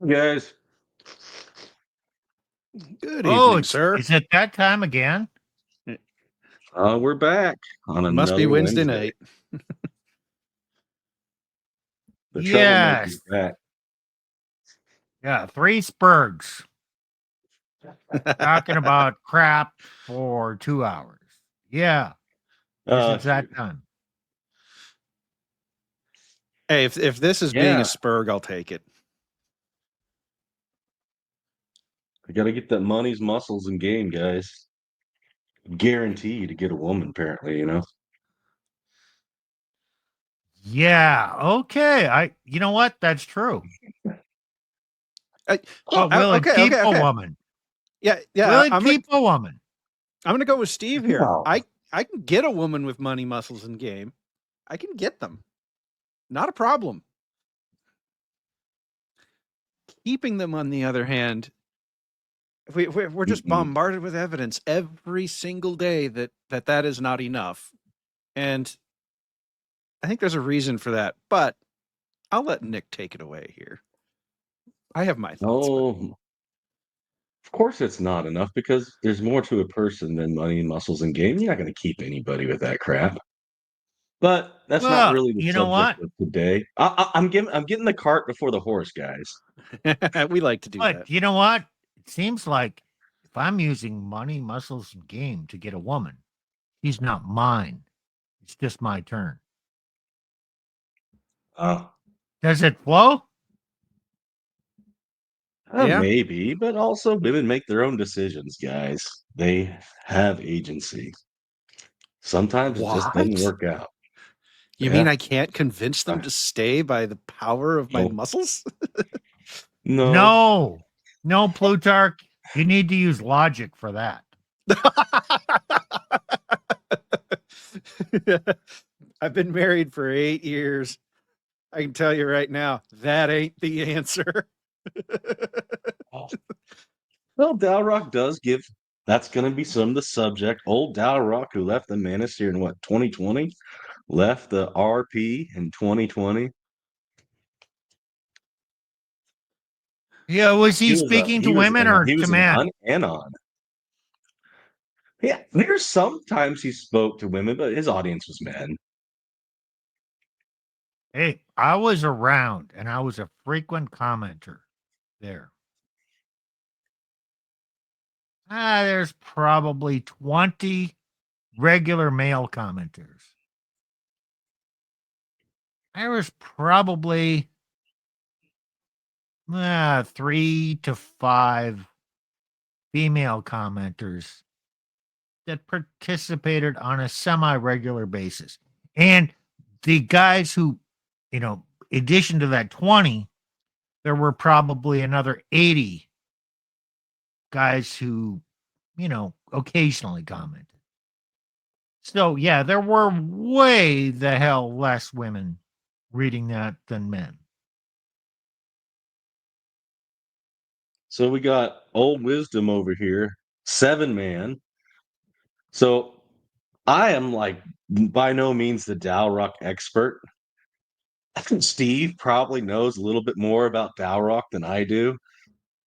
Guys, Good Oh, evening, sir. is it that time again? we're back on Must be another Wednesday Wednesday. night. The Yes. troublemaker's back. Yeah, three Spurgs talking about crap for 2 hours. Yeah, it's that time. Hey, if this is being a Spurg, I'll take it. I got to get that money's muscles and game, guys. Guarantee to get a woman, apparently, you know. Yeah, okay. You know what? That's true. But will it keep a woman? Yeah. Will it keep a woman? I'm going to go with Steve here. No. I can get a woman with money, muscles, and game. I can get them. Not a problem. Keeping them, on the other hand, we're just bombarded with evidence every single day that is not enough. And I think there's a reason for that. But I'll let Nick take it away here. I have my thoughts. Oh, of course it's not enough because there's more to a person than money, muscles, and game. You're not going to keep anybody with that crap. But that's not really the subject of today. I'm getting the cart before the horse, guys. We like to do that. But you know what? It seems like if I'm using money, muscles, and game to get a woman, she's not mine. It's just my turn. Does it flow? Yeah. Maybe, but also women make their own decisions, guys. They have agency. Sometimes it just doesn't work out. You mean I can't convince them to stay by the power of my muscles? No, Plutarch. You need to use logic for that. I've been married for 8 years. I can tell you right now, that ain't the answer. Well, Dalrock does give. That's going to be some of the subject. Old Dalrock, who left the Manosphere in what 2020, left the RP in 2020. Yeah, was he speaking to women or to men? Anon. Yeah, there's sometimes he spoke to women, but his audience was men. Hey, I was around and I was a frequent commenter there. There's probably 20 regular male commenters. There was probably 3 to 5 female commenters that participated on a semi-regular basis. And the guys who, in addition to that 20, there were probably another 80 guys who, occasionally commented. So, yeah, there were way the hell less women reading that than men. So we got Old Wisdom over here, 7-man. So I am by no means the Dalrock expert. I think Steve probably knows a little bit more about Dalrock than I do.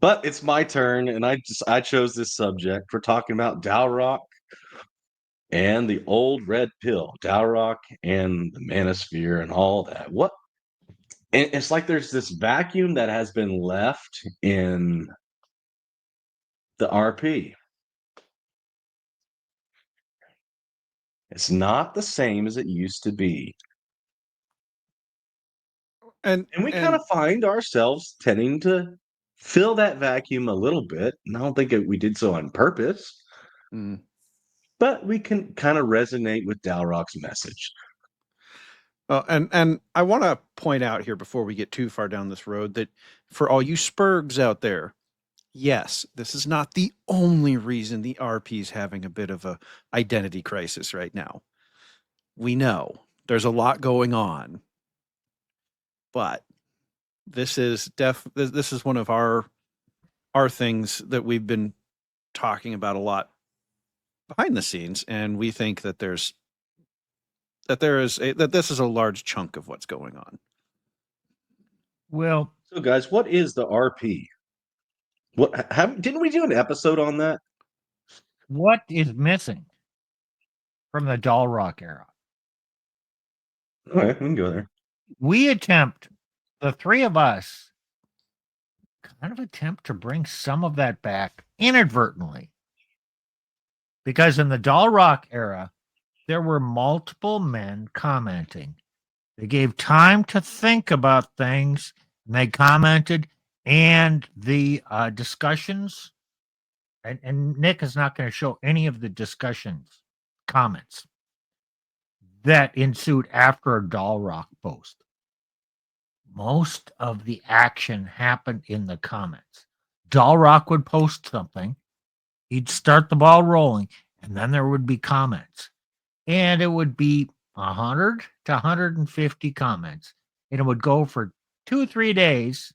But it's my turn, and I chose this subject. We're talking about Dalrock and the old red pill, Dalrock and the Manosphere and all that. And it's like there's this vacuum that has been left in the RP. It's not the same as it used to be. And we kind of find ourselves tending to fill that vacuum a little bit. And I don't think we did so on purpose. But we can kind of resonate with Dalrock's message. And I want to point out here before we get too far down this road that for all you Spurgs out there, yes, this is not the only reason the RP is having a bit of a identity crisis right now. We know there's a lot going on, but this is this is one of our things that we've been talking about a lot behind the scenes, and we think that this is a large chunk of what's going on. Well, So, guys, what is the RP? Didn't we do an episode on that? What is missing from the doll rock era? All right, we can go there. We attempt, the three of us, kind of attempt to bring some of that back inadvertently. Because in the doll rock era, there were multiple men commenting. They gave time to think about things, and they commented, and the discussions, and Nick is not going to show any of the discussions, comments that ensued after a doll rock post. Most of the action happened in the comments. Doll rock would post something, he'd start the ball rolling, and then there would be comments. And it would be 100 to 150 comments. And it would go for 2 or 3 days,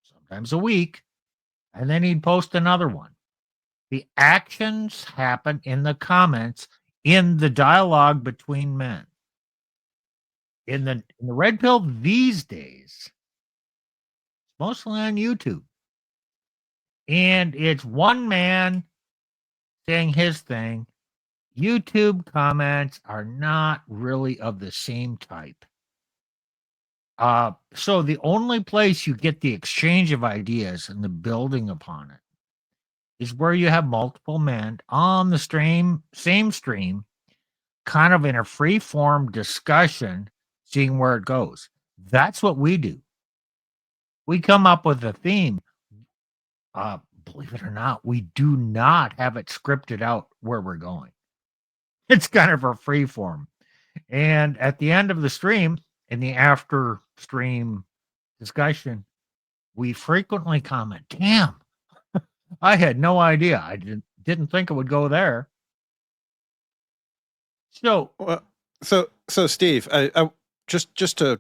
sometimes a week, and then he'd post another one. The actions happen in the comments, in the dialogue between men. In the red pill these days, it's mostly on YouTube. And it's one man saying his thing. YouTube comments are not really of the same type. So the only place you get the exchange of ideas and the building upon it is where you have multiple men on the same stream, kind of in a free form discussion, seeing where it goes. That's what we do. We come up with a theme. Believe it or not, we do not have it scripted out where we're going. It's kind of a free form. And at the end of the stream, in the after stream discussion, we frequently comment, damn, I had no idea. I didn't think it would go there. So, Well, so Steve, I just to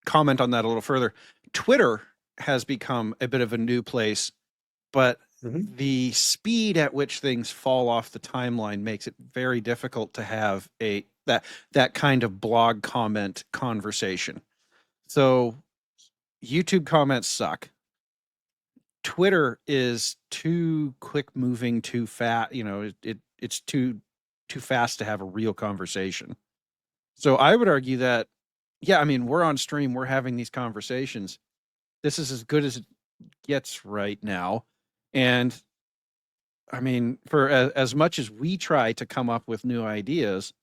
comment on that a little further, Twitter has become a bit of a new place, but the speed at which things fall off the timeline makes it very difficult to have that kind of blog comment conversation. So YouTube comments suck. Twitter is too quick moving, too fast. It's too fast to have a real conversation. So I would argue that, yeah, I mean, we're on stream, we're having these conversations. This is as good as it gets right now. And I mean, for as much as we try to come up with new ideas,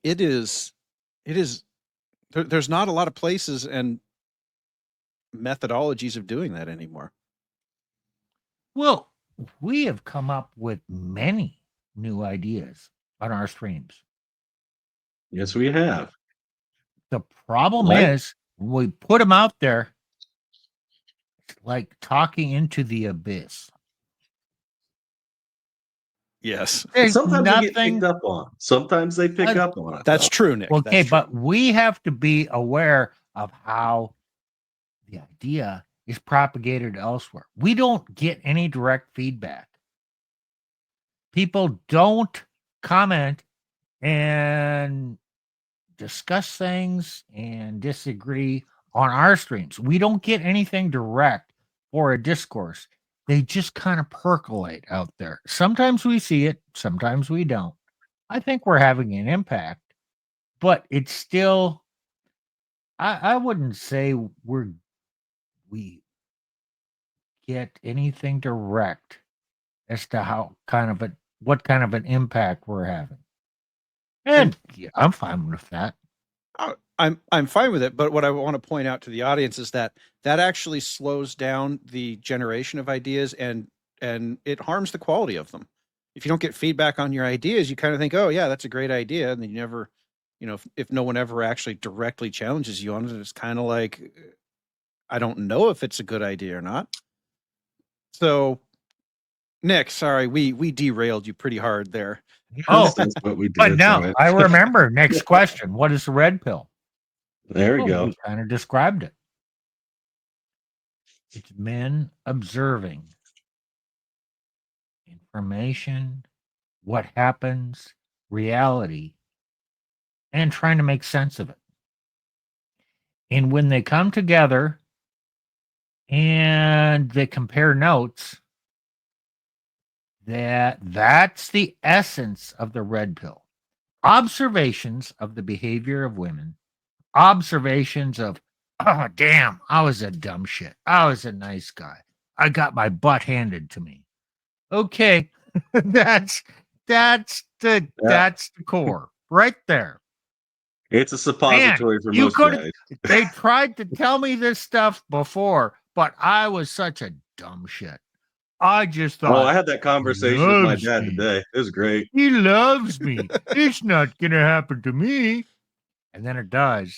there's not a lot of places and methodologies of doing that anymore. well, we have come up with many new ideas on our streams. Yes, we have. The problem Right. is, when we put them out there, it's like talking into the abyss. Yes. There's Sometimes they get nothing. picked up on. Sometimes they pick up on it. That's though. true, Nick. Okay, That's true. but we have to be aware of how the idea is propagated elsewhere. We don't get any direct feedback. People don't comment and discuss things and disagree on our streams. We don't get anything direct or a discourse. They just kind of percolate out there. Sometimes we see it, sometimes we don't. I think we're having an impact, but it's still, I wouldn't say we get anything direct as to what kind of an impact we're having. And yeah, I'm fine with that. I'm fine with it, but what I want to point out to the audience is that actually slows down the generation of ideas and it harms the quality of them. If you don't get feedback on your ideas, you kind of think, oh yeah, that's a great idea, and then you never, if no one ever actually directly challenges you on it, it's kind of like, I don't know if it's a good idea or not. So, Nick, sorry, we derailed you pretty hard there. Oh, That's what we did. but now right? I remember. Next question: what is the red pill? There we go. We kind of described it. It's men observing information, what happens, reality, and trying to make sense of it. And when they come together and they compare notes, that's the essence of the red pill. Observations of the behavior of women, observations of, oh, damn, I was a dumb shit. I was a nice guy. I got my butt handed to me. Okay. that's that's the Yeah. core right there. It's a Man, suppository for you most could have, guys. they tried to tell me this stuff before, but I was such a dumb shit. I just Oh, I thought, had that he conversation with my loves dad me. today. It was great. He loves me. It's not going to happen to me. And then it does.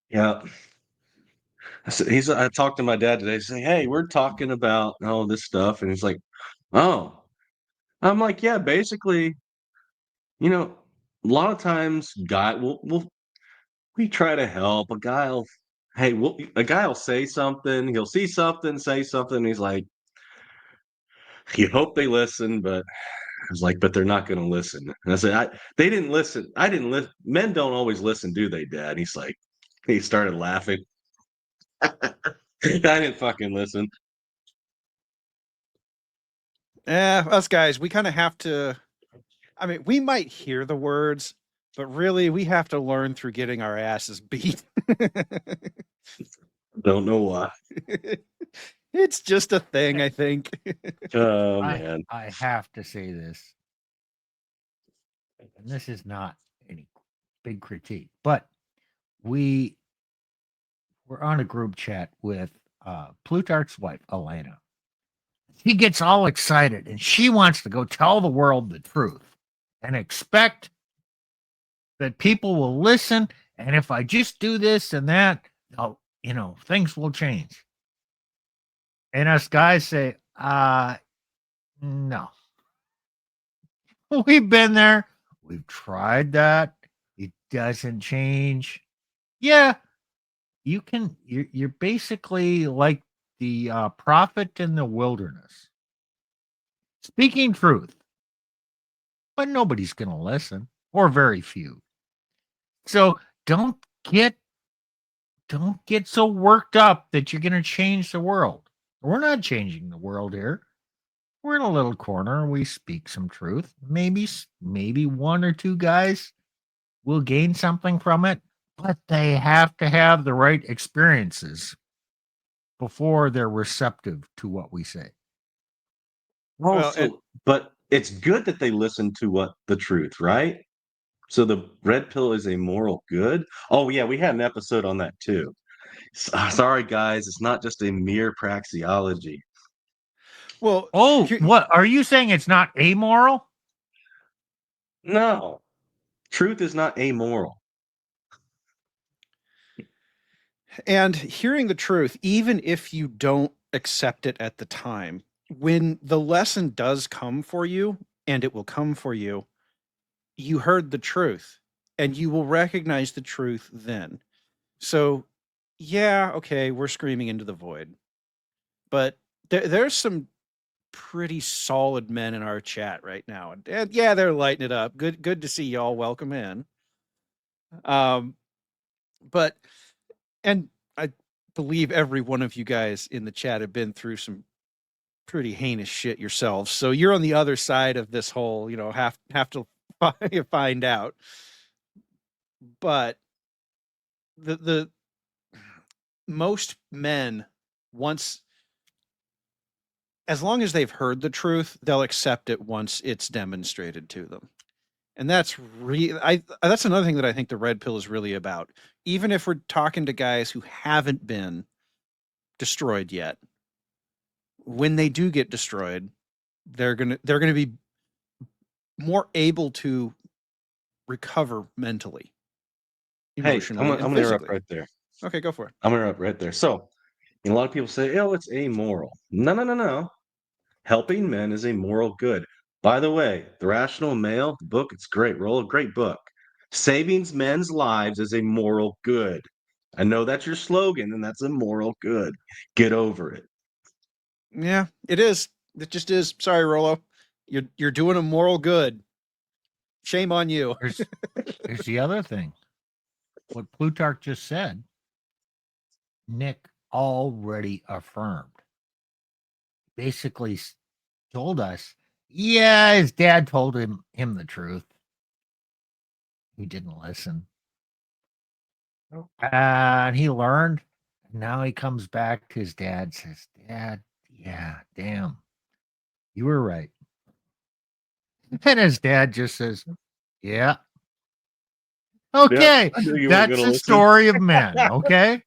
Yeah. I talked to my dad today, saying, "Hey, we're talking about all this stuff," and he's like, "Oh," I'm like, "Yeah, basically, you know, a lot of times, we try to help a guy. A guy will say something, he'll see something, say something. And he's like, you hope they listen, but I was like, but they're not going to listen." And I said, they didn't listen. I didn't listen. Men don't always listen, do they, Dad? He's like, he started laughing. I didn't fucking listen. Yeah, us guys, we kind of have to. I mean, we might hear the words, but really, we have to learn through getting our asses beat. Don't know why. It's just a thing, I think. Oh I man. I have to say this, and this is not any big critique, but we were on a group chat with Plutarch's wife, Elena. She gets all excited and she wants to go tell the world the truth and expect that people will listen. And if I just do this and that, things will change. And us guys say, no. We've been there. We've tried that. It doesn't change. Yeah, you're basically like the prophet in the wilderness, speaking truth, but nobody's going to listen, or very few. So get don't get so worked up that you're going to change the world. We're not changing the world here. We're in a little corner and we speak some truth. Maybe one or two guys will gain something from it, but they have to have the right experiences before they're receptive to what we say. Well, and Also, but it's good that they listen to what the truth, right? So the red pill is a moral good. Oh yeah, we had an episode on that too. Sorry guys, it's not just a mere praxeology. well, Oh, here, what are you saying? It's not amoral? No, truth is not amoral. and hearing the truth, even if you don't accept it at the time, when the lesson does come for you, and it will come for you, you heard the truth, and you will recognize the truth then. So, yeah, okay, we're screaming into the void, but there's some pretty solid men in our chat right now, and yeah, they're lighting it up. Good to see y'all. Welcome in. Um, but and I believe every one of you guys in the chat have been through some pretty heinous shit yourselves. So you're on the other side of this whole, have to find out. But the most men, once, as long as they've heard the truth, they'll accept it once it's demonstrated to them. And that's another thing that I think the red pill is really about. Even if we're talking to guys who haven't been destroyed yet, when they do get destroyed, they're gonna be more able to recover mentally, Hey, emotionally, I'm and gonna interrupt physically. right there. Okay, go for it. I'm gonna interrupt right there. So, a lot of people say, "Oh, it's amoral." No, no, no, no. Helping men is a moral good. By the way, The Rational Male, the book, it's great. Roll a great book. Saving men's lives is a moral good. I know that's your slogan, and that's a moral good. Get over it. Yeah, it is. It just is. Sorry, Rolo. You're doing a moral good. Shame on you. Here's the other thing. What Plutarch just said. Nick already affirmed. Basically told us, yeah, his dad told him the truth. He didn't listen. And he learned. Now he comes back to his dad and says, Dad, yeah, damn, you were right. And his dad just says, yeah. Okay, I knew you weren't that's gonna the listen. story of men, okay?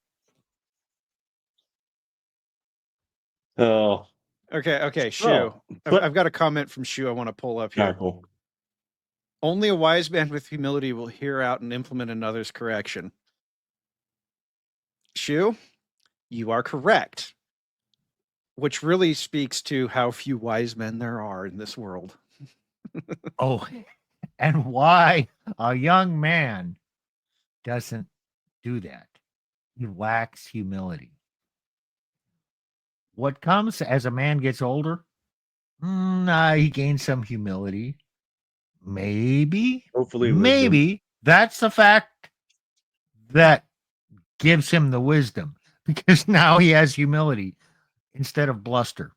Oh, Okay, Shu. Oh, but- I've got a comment from Shu I want to pull up here. cool. Only a wise man with humility will hear out and implement another's correction. Shu, you are correct. Which really speaks to how few wise men there are in this world. Oh, and why a young man doesn't do that. He lacks humility. What comes as a man gets older? He gains some humility. Maybe. Hopefully, wisdom. Maybe that's the fact that gives him the wisdom, because now he has humility instead of bluster.